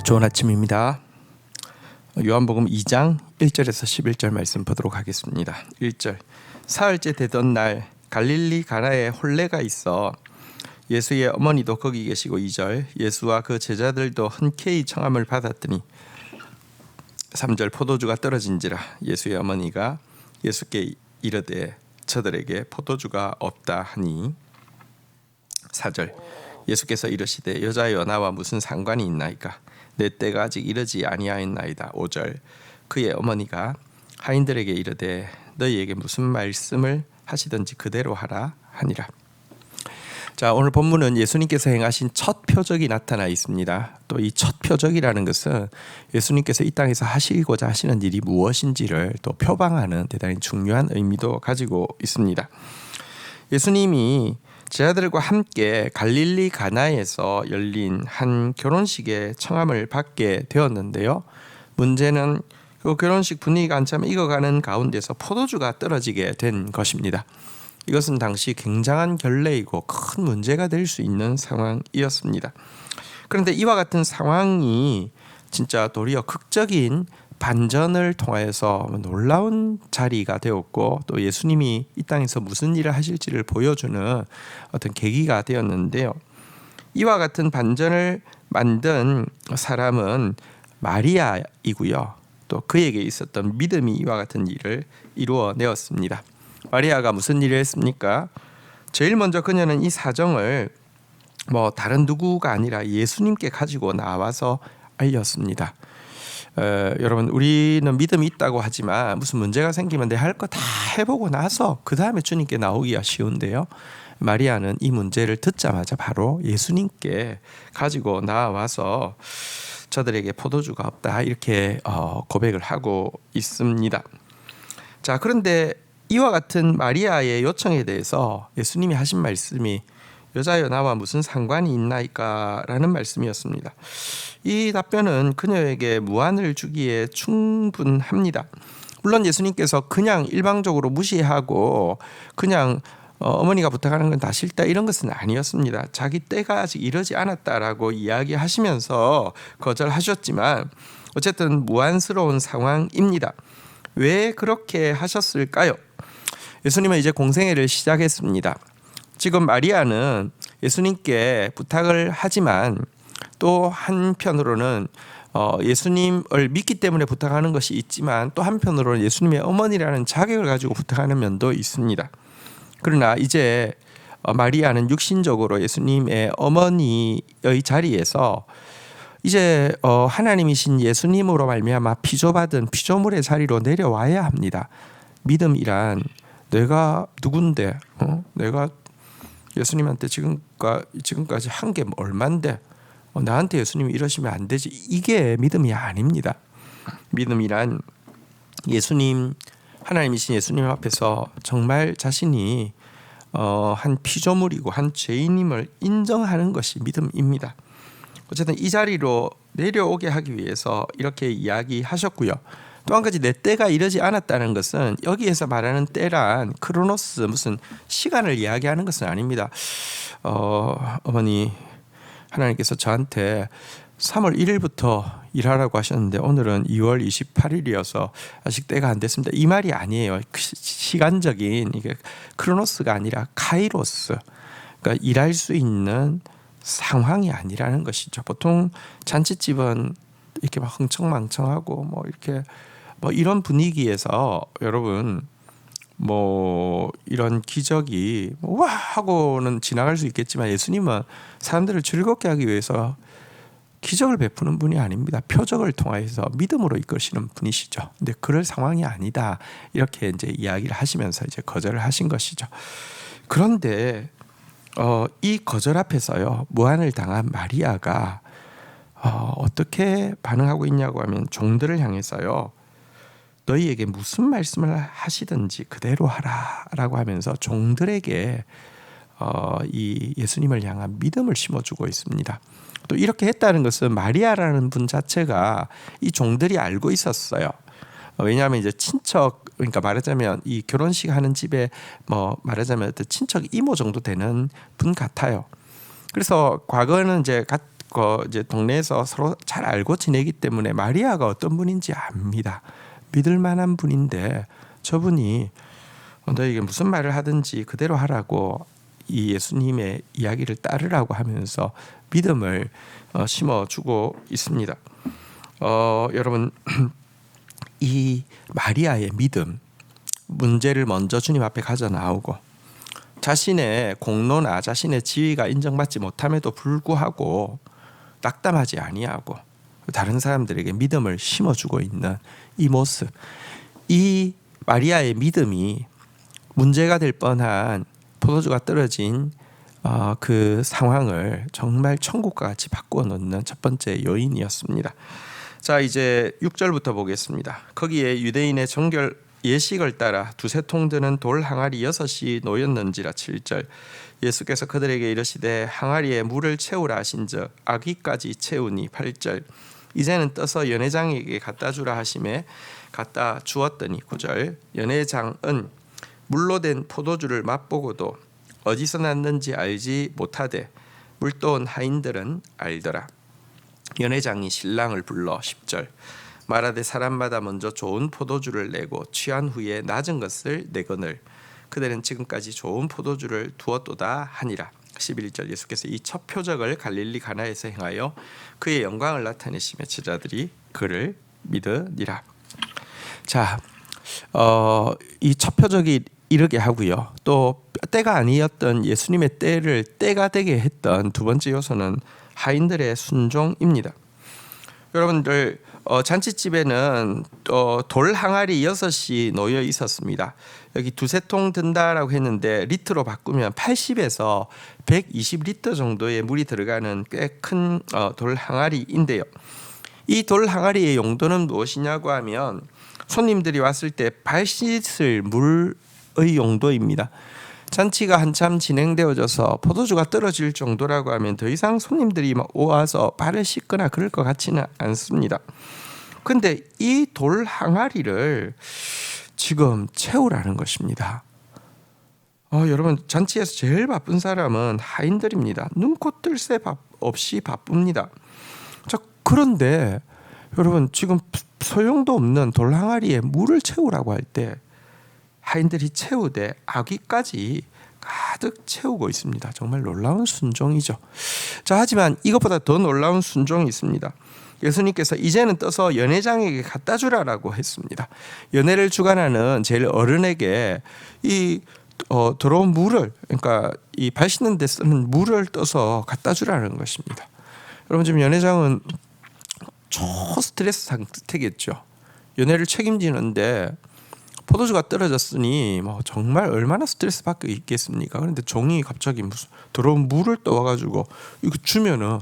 좋은 아침입니다. 요한복음 2장 1절에서 11절 말씀 보도록 하겠습니다. 1절 사흘째 되던 날 갈릴리 가나에 혼례가 있어 예수의 어머니도 거기 계시고 2절 예수와 그 제자들도 흔쾌히 청함을 받았더니 3절 포도주가 떨어진지라 예수의 어머니가 예수께 이르되 저들에게 포도주가 없다 하니 4절 예수께서 이르시되 여자여 나와 무슨 상관이 있나이까 내 때가 아직 이르지 아니하였나이다. 5절 그의 어머니가 하인들에게 이르되 너희에게 무슨 말씀을 하시든지 그대로 하라 하니라. 자, 오늘 본문은 예수님께서 행하신 첫 표적이 나타나 있습니다. 또 이 첫 표적이라는 것은 예수님께서 이 땅에서 하시고자 하시는 일이 무엇인지를 또 표방하는 대단히 중요한 의미도 가지고 있습니다. 예수님이 제자들과 함께 갈릴리 가나에서 열린 한 결혼식에 청함을 받게 되었는데요. 문제는 그 결혼식 분위기가 한참 익어가는 가운데서 포도주가 떨어지게 된 것입니다. 이것은 당시 굉장한 결례이고 큰 문제가 될 수 있는 상황이었습니다. 그런데 이와 같은 상황이 진짜 도리어 극적인 반전을 통하여서 놀라운 자리가 되었고 또 예수님이 이 땅에서 무슨 일을 하실지를 보여주는 어떤 계기가 되었는데요. 이와 같은 반전을 만든 사람은 마리아이고요. 또 그에게 있었던 믿음이 이와 같은 일을 이루어내었습니다. 마리아가 무슨 일을 했습니까? 제일 먼저 그녀는 이 사정을 다른 누구가 아니라 예수님께 가지고 나와서 알렸습니다. 여러분 우리는 믿음이 있다고 하지만 무슨 문제가 생기면 내 할 거 다 해보고 나서 그 다음에 주님께 나오기가 쉬운데요. 마리아는 이 문제를 듣자마자 바로 예수님께 가지고 나와서 저들에게 포도주가 없다 이렇게 고백을 하고 있습니다. 자, 그런데 이와 같은 마리아의 요청에 대해서 예수님이 하신 말씀이 여자여 나와 무슨 상관이 있나이까 라는 말씀이었습니다. 이 답변은 그녀에게 무안을 주기에 충분합니다. 물론 예수님께서 그냥 일방적으로 무시하고 그냥 어머니가 부탁하는 건 다 싫다 이런 것은 아니었습니다. 자기 때가 아직 이르지 않았다라고 이야기하시면서 거절하셨지만 어쨌든 무안스러운 상황입니다. 왜 그렇게 하셨을까요? 예수님은 이제 공생애를 시작했습니다. 지금 마리아는 예수님께 부탁을 하지만 또 한편으로는 예수님을 믿기 때문에 부탁하는 것이 있지만 또 한편으로는 예수님의 어머니라는 자격을 가지고 부탁하는 면도 있습니다. 그러나 이제 마리아는 육신적으로 예수님의 어머니의 자리에서 이제 하나님이신 예수님으로 말미암아 피조받은 피조물의 자리로 내려와야 합니다. 믿음이란 내가 누군데 내가 예수님한테 지금까지 한 게 얼만데 나한테 예수님이 이러시면 안 되지 이게 믿음이 아닙니다. 믿음이란 예수님 하나님이신 예수님 앞에서 정말 자신이 한 피조물이고 한 죄인임을 인정하는 것이 믿음입니다. 어쨌든 이 자리로 내려오게 하기 위해서 이렇게 이야기하셨고요. 또 한 가지 내 때가 이르지 않았다는 것은 여기에서 말하는 때란 크로노스 무슨 시간을 이야기하는 것은 아닙니다. 어머니 하나님께서 저한테 3월 1일부터 일하라고 하셨는데 오늘은 2월 28일이어서 아직 때가 안 됐습니다. 이 말이 아니에요. 시간적인 이게 크로노스가 아니라 카이로스. 그러니까 일할 수 있는 상황이 아니라는 것이죠. 보통 잔치집은 이렇게 막 흥청망청하고 이렇게 이런 분위기에서 여러분 이런 기적이 와 하고는 지나갈 수 있겠지만 예수님은 사람들을 즐겁게 하기 위해서 기적을 베푸는 분이 아닙니다. 표적을 통해서 믿음으로 이끄시는 분이시죠. 근데 그럴 상황이 아니다 이렇게 이제 이야기를 하시면서 이제 거절을 하신 것이죠. 그런데 이 거절 앞에서요 무안을 당한 마리아가 어떻게 반응하고 있냐고 하면 종들을 향해서요 너희에게 무슨 말씀을 하시든지 그대로 하라라고 하면서 종들에게 이 예수님을 향한 믿음을 심어주고 있습니다. 또 이렇게 했다는 것은 마리아라는 분 자체가 이 종들이 알고 있었어요. 왜냐하면 이제 친척 그러니까 말하자면 이 결혼식 하는 집에 말하자면 친척 이모 정도 되는 분 같아요. 그래서 과거에는 이제 이제 동네에서 서로 잘 알고 지내기 때문에 마리아가 어떤 분인지 압니다. 믿을 만한 분인데 저분이 너에게 무슨 말을 하든지 그대로 하라고 이 예수님의 이야기를 따르라고 하면서 믿음을 심어주고 있습니다. 여러분 이 마리아의 믿음, 문제를 먼저 주님 앞에 가져 나오고 자신의 공로나 자신의 지위가 인정받지 못함에도 불구하고 낙담하지 아니하고 다른 사람들에게 믿음을 심어주고 있는 이 모습, 이 마리아의 믿음이 문제가 될 뻔한 포도주가 떨어진 그 상황을 정말 천국과 같이 바꾸어 놓는 첫 번째 요인이었습니다. 자, 이제 6절부터 보겠습니다. 거기에 유대인의 정결 예식을 따라 두세 통 드는 돌 항아리 6이 놓였는지라. 7절 예수께서 그들에게 이르시되 항아리에 물을 채우라 하신즉 아기까지 채우니. 8절 이제는 떠서 연회장에게 갖다 주라 하심에 갖다 주었더니. 9절 연회장은 물로 된 포도주를 맛보고도 어디서 났는지 알지 못하되 물도온 하인들은 알더라. 연회장이 신랑을 불러. 10절 말하되 사람마다 먼저 좋은 포도주를 내고 취한 후에 낮은 것을 내거늘 그들은 지금까지 좋은 포도주를 두었도다 하니라. 11절 예수께서 이 첫 표적을 갈릴리 가나에서 행하여 그의 영광을 나타내시며 제자들이 그를 믿으니라. 자, 이 첫 표적이 이르게 하고요. 또 때가 아니었던 예수님의 때를 때가 되게 했던 두 번째 요소는 하인들의 순종입니다. 여러분들 잔치집에는 돌 항아리 6이 놓여 있었습니다. 여기 두세 통 든다라고 했는데 리터로 바꾸면 80에서 120리터 정도의 물이 들어가는 꽤 큰 돌 항아리인데요. 이 돌 항아리의 용도는 무엇이냐고 하면 손님들이 왔을 때 발 씻을 물의 용도입니다. 잔치가 한참 진행되어져서 포도주가 떨어질 정도라고 하면 더 이상 손님들이 와서 발을 씻거나 그럴 것 같지는 않습니다. 근데 이 돌 항아리를 지금 채우라는 것입니다. 여러분 잔치에서 제일 바쁜 사람은 하인들입니다. 눈코 뜰 새 없이 바쁩니다. 자, 그런데 여러분 지금 소용도 없는 돌 항아리에 물을 채우라고 할 때 하인들이 채우되 아귀까지 가득 채우고 있습니다. 정말 놀라운 순종이죠. 자, 하지만 이것보다 더 놀라운 순종이 있습니다. 예수님께서 이제는 떠서 연회장에게 갖다 주라라고 했습니다. 연회를 주관하는 제일 어른에게 이 들어온 물을, 그러니까 이 발 씻는 데 쓰는 물을 떠서 갖다 주라는 것입니다. 여러분 지금 연회장은 초스트레스 상태겠죠. 연회를 책임지는데 포도주가 떨어졌으니 정말 얼마나 스트레스 받고 있겠습니까? 그런데 종이 갑자기 무슨 들어온 물을 떠와가지고 이거 주면은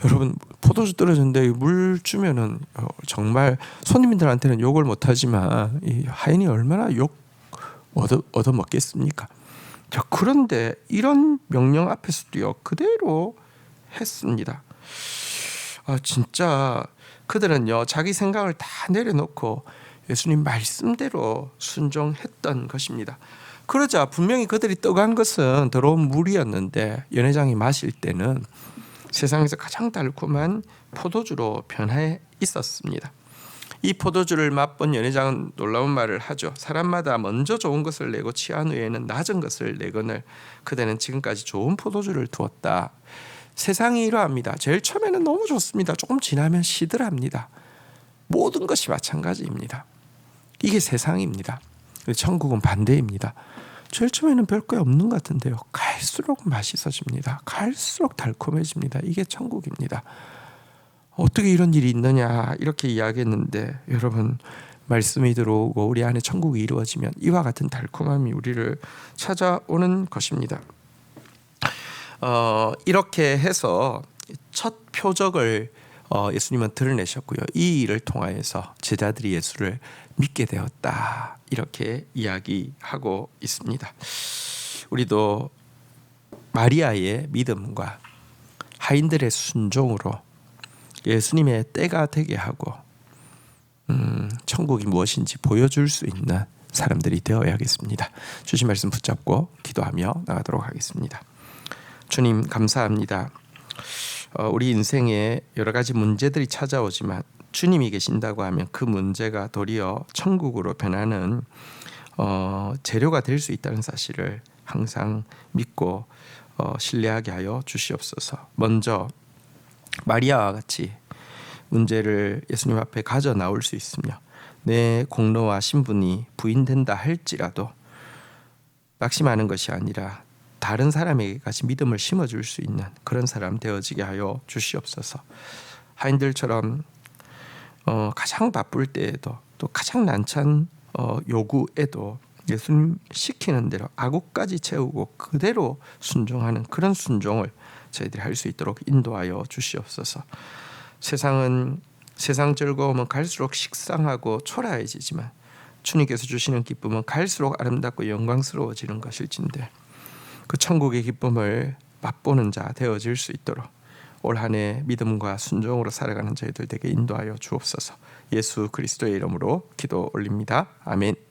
여러분 포도주 떨어졌는데 물 주면은 정말 손님들한테는 욕을 못하지만 이 하인이 얼마나 욕 얻어 먹겠습니까? 자, 그런데 이런 명령 앞에서도요 그대로 했습니다. 진짜 그들은요 자기 생각을 다 내려놓고 예수님 말씀대로 순종했던 것입니다. 그러자 분명히 그들이 떠간 것은 더러운 물이었는데 연회장이 마실 때는 세상에서 가장 달콤한 포도주로 변해 있었습니다. 이 포도주를 맛본 연회장은 놀라운 말을 하죠. 사람마다 먼저 좋은 것을 내고 취한 후에는 낮은 것을 내거늘 그대는 지금까지 좋은 포도주를 두었다. 세상이 이러합니다. 제일 처음에는 너무 좋습니다. 조금 지나면 시들합니다. 모든 것이 마찬가지입니다. 이게 세상입니다. 천국은 반대입니다. 제일 처음에는 별거 없는 것 같은데요. 갈수록 맛있어집니다. 갈수록 달콤해집니다. 이게 천국입니다. 어떻게 이런 일이 있느냐 이렇게 이야기했는데 여러분 말씀이 들어오고 우리 안에 천국이 이루어지면 이와 같은 달콤함이 우리를 찾아오는 것입니다. 이렇게 해서 첫 표적을 예수님은 드러내셨고요. 이 일을 통하여서 제자들이 예수를 믿게 되었다 이렇게 이야기하고 있습니다. 우리도 마리아의 믿음과 하인들의 순종으로 예수님의 때가 되게 하고 천국이 무엇인지 보여줄 수 있는 사람들이 되어야겠습니다. 주신 말씀 붙잡고 기도하며 나가도록 하겠습니다. 주님 감사합니다. 우리 인생에 여러 가지 문제들이 찾아오지만 주님이 계신다고 하면 그 문제가 도리어 천국으로 변하는 재료가 될 수 있다는 사실을 항상 믿고 신뢰하게 하여 주시옵소서. 먼저 마리아와 같이 문제를 예수님 앞에 가져 나올 수 있으며 내 공로와 신분이 부인된다 할지라도 낙심하는 것이 아니라 다른 사람에게까지 믿음을 심어줄 수 있는 그런 사람 되어지게 하여 주시옵소서. 하인들처럼 가장 바쁠 때에도 또 가장 난처한 요구에도 예수님 시키는 대로 아구까지 채우고 그대로 순종하는 그런 순종을 저희들이 할 수 있도록 인도하여 주시옵소서. 세상 즐거움은 갈수록 식상하고 초라해지지만 주님께서 주시는 기쁨은 갈수록 아름답고 영광스러워지는 것일진데 그 천국의 기쁨을 맛보는 자 되어질 수 있도록 올 한 해 믿음과 순종으로 살아가는 저희들 되게 인도하여 주옵소서. 예수 그리스도의 이름으로 기도 올립니다. 아멘.